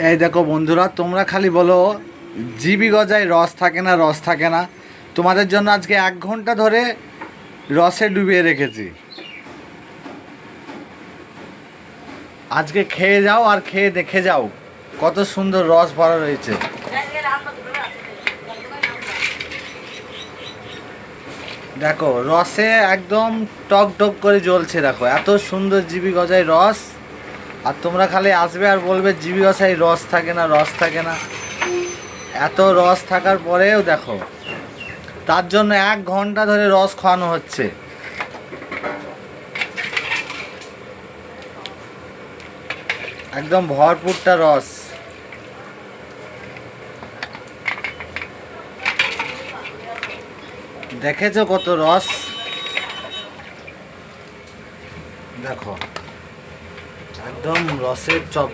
এই দেখো বন্ধুরা, তোমরা খালি বলো জিবি গজায় রস থাকে না, রস থাকে না। তোমাদের জন্য আজকে 1 ঘন্টা ধরে রসে ডুবিয়ে রেখেছি। আজকে খেয়ে যাও আর খেয়ে দেখে যাও কত সুন্দর রস ভরা রয়েছে। দেখো রসে একদম টক টক করে জ্বলছে, দেখো এত সুন্দর জিবি গজায় রস। আর তোমরা খালি আসবে আর বলবে জিবি গজায় রস থাকে না, রস থাকে না। এত রস থাকার পরেও দেখো, তার জন্য 1 ঘন্টা ধরে রস খাওয়ানো হচ্ছে। একদম ভরপুরটা রস। দেখেছো কত রস? দেখো একদম রসের চপ